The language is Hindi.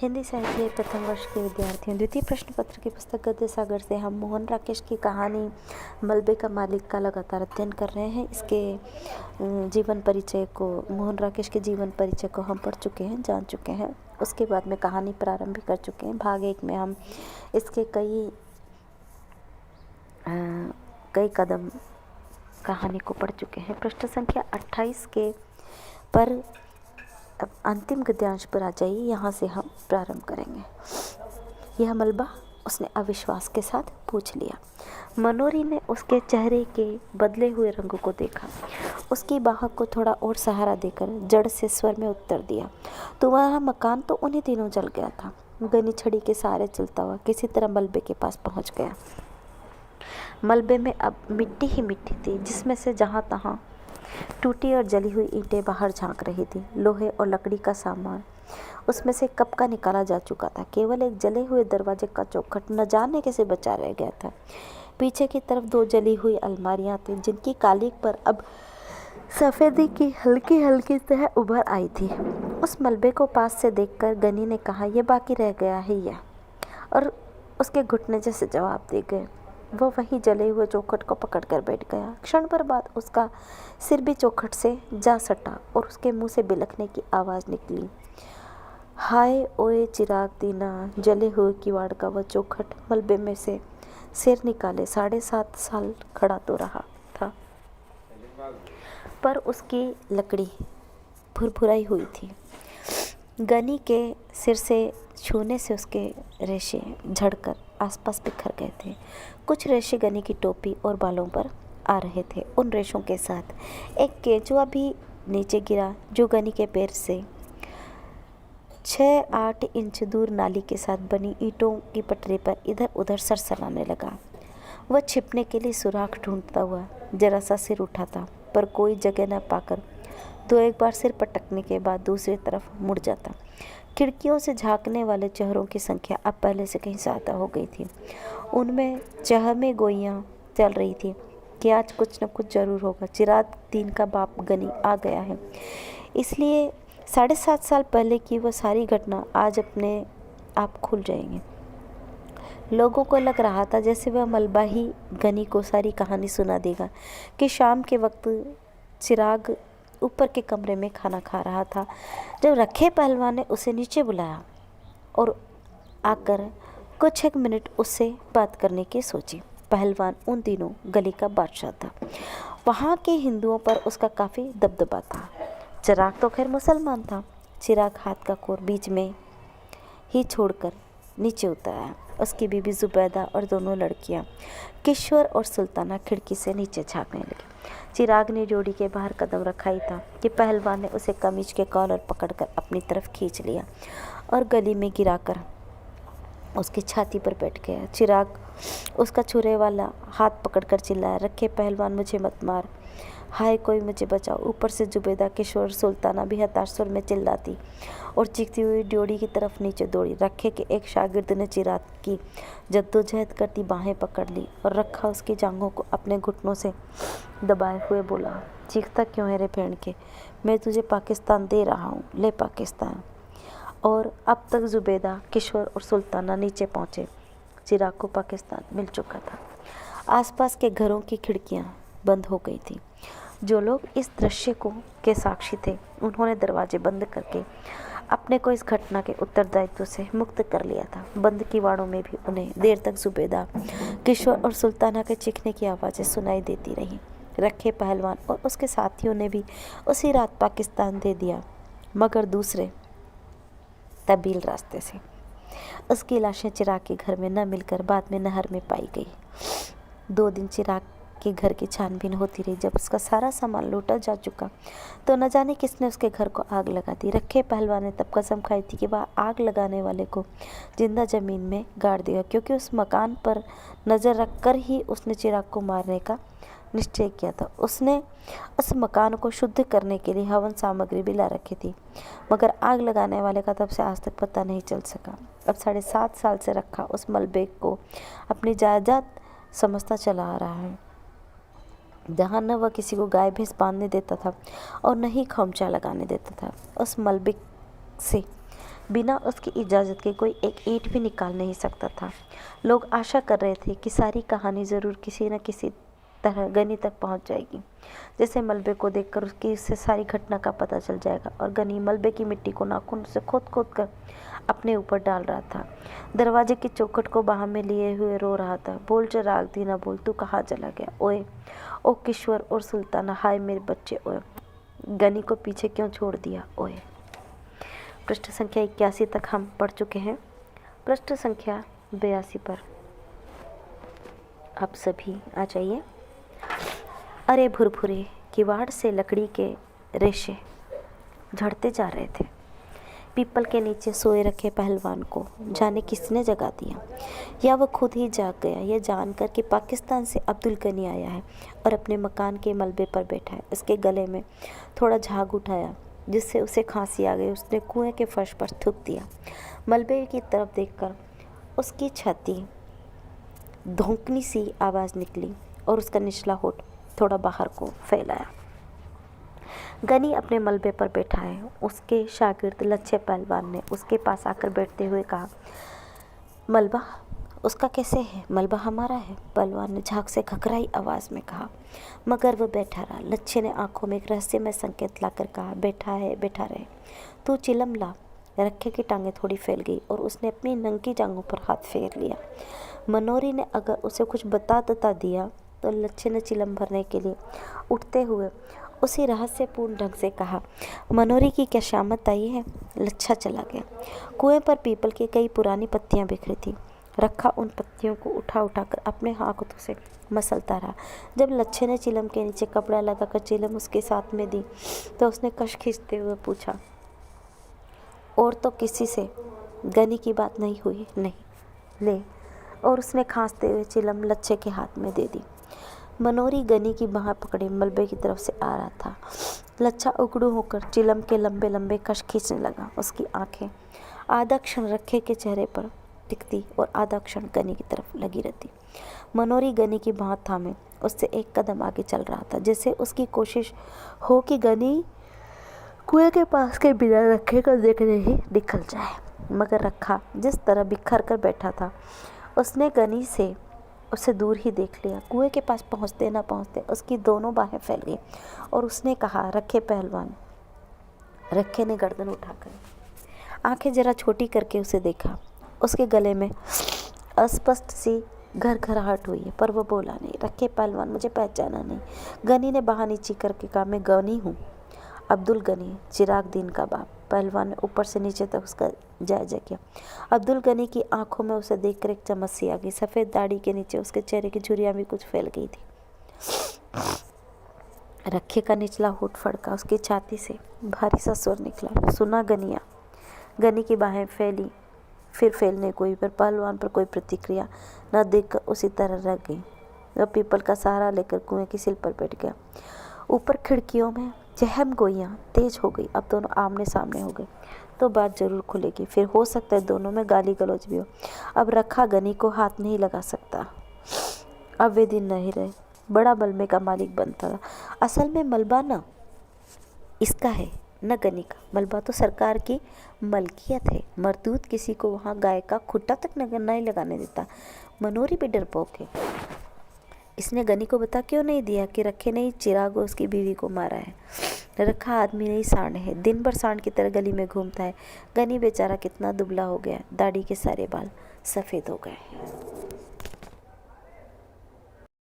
हिंदी साहित्य प्रथम वर्ष के विद्यार्थियों, द्वितीय प्रश्न पत्र की पुस्तक गद्य सागर से हम मोहन राकेश की कहानी मलबे का मालिक का लगातार अध्ययन कर रहे हैं। इसके जीवन परिचय को, मोहन राकेश के जीवन परिचय को हम पढ़ चुके हैं, जान चुके हैं। उसके बाद में कहानी प्रारंभ भी कर चुके हैं। भाग 1 में हम इसके कई कदम कहानी को पढ़ चुके हैं। पृष्ठ संख्या 28 के पर अब अंतिम गद्यांश पर आ जाइए। यहाँ से हम प्रारंभ करेंगे। यह मलबा, उसने अविश्वास के साथ पूछ लिया। मनोरी ने उसके चेहरे के बदले हुए रंग को देखा। उसकी बाह को थोड़ा और सहारा देकर जड़ से स्वर में उत्तर दिया, तुम्हारा मकान तो उन्हीं दिनों जल गया था। गनी छड़ी के सहारे चलता हुआ किसी तरह मलबे के पास पहुंच गया। मलबे में अब मिट्टी ही मिट्टी थी, जिसमें से जहाँ तहाँ टूटी और जली हुई ईंटें बाहर झांक रही थी। लोहे और लकड़ी का सामान उसमें से कब का निकाला जा चुका था। केवल एक जले हुए दरवाजे का चौखट न जाने कैसे बचा रह गया था। पीछे की तरफ 2 जली हुई अलमारियां थी, जिनकी कालीक पर अब सफ़ेदी की हल्की हल्की तह उभर आई थी। उस मलबे को पास से देखकर गनी ने कहा, यह बाकी रह गया है यह, और उसके घुटने जैसे जवाब दे गए। वो वहीं जले हुए चौखट को पकड़कर बैठ गया। क्षण भर बाद उसका सिर भी चौखट से जा सटा और उसके मुंह से बिलखने की आवाज़ निकली। हाय ओए चिराग दीना, जले हुए किवाड़ का वह चौखट मलबे में से सिर निकाले 7.5 साल खड़ा तो रहा था, पर उसकी लकड़ी भुरभुराई हुई थी। गनी के सिर से छूने से उसके रेशे झड़कर आसपास बिखर गए थे। कुछ रेशे गनी की टोपी और बालों पर आ रहे थे। उन रेशों के साथ एक केंचुआ भी नीचे गिरा, जो गनी के पैर से 6-8 इंच दूर नाली के साथ बनी ईंटों की पटरी पर इधर उधर सरसराने लगा। वह छिपने के लिए सुराख ढूंढता हुआ जरा सा सिर उठाता, पर कोई जगह न पाकर 2-1 बार सिर पटकने के बाद दूसरी तरफ मुड़ जाता। खिड़कियों से झांकने वाले चेहरों की संख्या अब पहले से कहीं ज़्यादा हो गई थी। उनमें चहमे गोइयाँ चल रही थी कि आज कुछ न कुछ जरूर होगा। चिराग दीन का बाप गनी आ गया है, इसलिए 7.5 साल पहले की वह सारी घटना आज अपने आप खुल जाएंगी। लोगों को लग रहा था जैसे वह मलबा ही गनी को सारी कहानी सुना देगा कि शाम के वक्त चिराग ऊपर के कमरे में खाना खा रहा था, जब रखे पहलवान ने उसे नीचे बुलाया और आकर कुछ एक मिनट उससे बात करने की सोची। पहलवान उन दिनों गली का बादशाह था। वहाँ के हिंदुओं पर उसका काफ़ी दबदबा था। चिराग तो खैर मुसलमान था। चिराग हाथ का कोर बीच में ही छोड़कर नीचे उतर आया। उसकी बीबी जुबैदा और दोनों लड़कियां किश्वर और सुल्ताना खिड़की से नीचे झांकने लगी। चिराग ने जोड़ी के बाहर कदम रखा ही था कि पहलवान ने उसे कमीज के कॉलर पकड़कर अपनी तरफ खींच लिया और गली में गिराकर उसकी छाती पर बैठ गया। चिराग उसका छुरे वाला हाथ पकड़कर चिल्लाया, रखे पहलवान, मुझे मत मार, हाय कोई मुझे बचाओ। ऊपर से जुबैदा, किशोर, सुल्ताना भी हताश सुर में चिल्लाती और चीखती हुई ड्योढ़ी की तरफ नीचे दौड़ी। रखे के एक शागिर्द ने चिराग की जद्दोजहद करती बाहें पकड़ ली और रखा उसकी जांघों को अपने घुटनों से दबाए हुए बोला, चीखता क्यों है रे भेड़ के, मैं तुझे पाकिस्तान दे रहा हूँ, ले पाकिस्तान। और अब तक जुबैदा, किशोर और सुल्ताना नीचे पहुँचे। चिराग को पाकिस्तान मिल चुका था। आसपास के घरों की खिड़कियाँ बंद हो गई थी। जो लोग इस दृश्य के साक्षी थे, उन्होंने दरवाजे बंद करके अपने को इस घटना के उत्तरदायित्व से मुक्त कर लिया था। बंद किवाड़ों में भी उन्हें देर तक जुबैदा, किशोर और सुल्ताना के चीखने की आवाज़ें सुनाई देती रहीं। रखे पहलवान और उसके साथियों ने भी उसी रात पाकिस्तान दे दिया, मगर दूसरे तब्दील रास्ते से। उसकी लाशें चिराग के घर में न मिलकर बाद में नहर में पाई गई। 2 दिन चिराग के घर की छानबीन होती रही। जब उसका सारा सामान लूटा जा चुका तो न जाने किसने उसके घर को आग लगा दी। रखे पहलवान ने तब कसम खाई थी कि वह आग लगाने वाले को जिंदा जमीन में गाड़ देगा, क्योंकि उस मकान पर नज़र रखकर ही उसने चिराग को मारने का निश्चय किया था। उसने उस मकान को शुद्ध करने के लिए हवन सामग्री भी ला रखी थी, मगर आग लगाने वाले का तब से आज तक पता नहीं चल सका। अब 7.5 साल से रखा उस मलबे को अपनी जायदाद समझता चला आ रहा है, जहाँ न वह किसी को गाय भैंस बांधने देता था और न ही खमचा लगाने देता था। उस मलबे से बिना उसकी इजाज़त के कोई एक ईंट भी निकाल नहीं सकता था। लोग आशा कर रहे थे कि सारी कहानी ज़रूर किसी न किसी तरह गनी तक पहुंच जाएगी। जैसे मलबे को देखकर उससे सारी घटना का पता चल जाएगा। और गनी मलबे की मिट्टी को नाखून से खोद खोद कर अपने ऊपर डाल रहा था। दरवाजे की चौखट को बाह में लिए हुए रो रहा था। बोल चिराग दीना बोल, तू कहाँ चला गया? ओए ओ किश्वर और सुल्ताना, हाय मेरे बच्चे, ओए गनी को पीछे क्यों छोड़ दिया? ओए। पृष्ठ संख्या 81 तक हम पढ़ चुके हैं। पृष्ठ संख्या 82 पर आप सभी आ जाइए। अरे भुरभुरे किवाड़ से लकड़ी के रेशे झड़ते जा रहे थे। पीपल के नीचे सोए रखे पहलवान को जाने किसने जगा दिया, या वह खुद ही जाग गया, यह जानकर कि पाकिस्तान से अब्दुल गनी आया है और अपने मकान के मलबे पर बैठा है। उसके गले में थोड़ा झाग उठाया जिससे उसे खांसी आ गई। उसने कुएं के फर्श पर थूक दिया। मलबे की तरफ देखकर उसकी छाती धोंकनी सी आवाज़ निकली और उसका निचला होठ थोड़ा बाहर को फैलाया। गनी अपने मलबे पर बैठा है। उसके शागिर्द लच्छे पहलवान ने उसके पास आकर बैठते हुए कहा, मलबा उसका कैसे है? मलबा हमारा है, पहलवान ने झाग से घकराई आवाज़ में कहा, मगर वह बैठा रहा। लच्छे ने आंखों में एक रहस्यमय संकेत लाकर कहा, बैठा है, बैठा रहे, तू चिलम ला। रखे की टांगें थोड़ी फैल गई और उसने अपनी नंगी जांघों पर हाथ फेर लिया। मनोरी ने अगर उसे कुछ बता दिया तो लच्छे ने चिलम भरने के लिए उठते हुए उसी रहस्यपूर्ण ढंग से कहा, मनोरी की क्या शामत आई है? लच्छा चला गया। कुएं पर पीपल की कई पुरानी पत्तियां बिखरी थी। रखा उन पत्तियों को उठा कर अपने हाथों से मसलता रहा। जब लच्छे ने चिलम के नीचे कपड़ा लगाकर चिलम उसके साथ में दी तो उसने कश खींचते हुए पूछा, और तो किसी से गनी की बात नहीं हुई? नहीं। ले। और उसने खांसते हुए चिलम लच्छे के हाथ में दे दी। मनोरी गनी की बाह पकड़े मलबे की तरफ से आ रहा था। लच्छा उकड़ू होकर चिलम के लंबे लंबे कश खींचने लगा। उसकी आंखें आधा क्षण रखे के चेहरे पर टिकती और आधा क्षण गनी की तरफ लगी रहती। मनोरी गनी की बाह थामे उससे एक कदम आगे चल रहा था, जैसे उसकी कोशिश हो कि गनी कुएं के पास के बिना रखे को देखने ही निकल जाए। मगर रखा जिस तरह बिखर कर बैठा था, उसने गनी से उसे दूर ही देख लिया। कुएं के पास पहुंचते न पहुंचते उसकी दोनों बाहें फैल गई और उसने कहा, रखे पहलवान। रखे ने गर्दन उठाकर आंखें जरा छोटी करके उसे देखा। उसके गले में अस्पष्ट सी घरघराहट हुई है, पर वह बोला नहीं। रखे पहलवान, मुझे पहचाना नहीं? गनी ने बाह नीची करके कहा, मैं गनी हूँ, अब्दुल गनी, चिराग दीन का बाप। पहलवान ने ऊपर से नीचे तक उसका जायजा किया। अब्दुल गनी की आंखों में उसे देखकर एक चमक सी आ गई। सफ़ेद दाढ़ी के नीचे उसके चेहरे की झुर्रियाँ भी कुछ फैल गई थी। रखे का निचला होठ फड़का। उसकी छाती से भारी सा स्वर निकला, सुना गनिया। गनी की बाहें फैली, फिर फैलने कोई, पर पहलवान पर कोई प्रतिक्रिया न देखकर उसी तरह रह गई। वह पीपल का सहारा लेकर कुएं की सिल पर बैठ गया। ऊपर खिड़कियों में चहम गोइयाँ तेज हो गई। अब दोनों आमने सामने हो गए तो बात जरूर खुलेगी। फिर हो सकता है दोनों में गाली गलौज भी हो। अब रखा गनी को हाथ नहीं लगा सकता। अब वे दिन नहीं रहे। बड़ा मलबे का मालिक बनता था। असल में मलबा न इसका है न गनी का। मलबा तो सरकार की मलकियत है। मरदूत किसी को वहाँ गाय का खुट्टा तक नहीं लगाने देता। मनोरी भी डरपोक है। इसने गनी को बता क्यों नहीं दिया कि रखे ने चिराग और उसकी बीवी को मारा है? रखा आदमी नहीं सांड है, दिन भर सांड की तरह गली में घूमता है। गनी बेचारा कितना दुबला हो गया, दाढ़ी के सारे बाल सफ़ेद हो गए।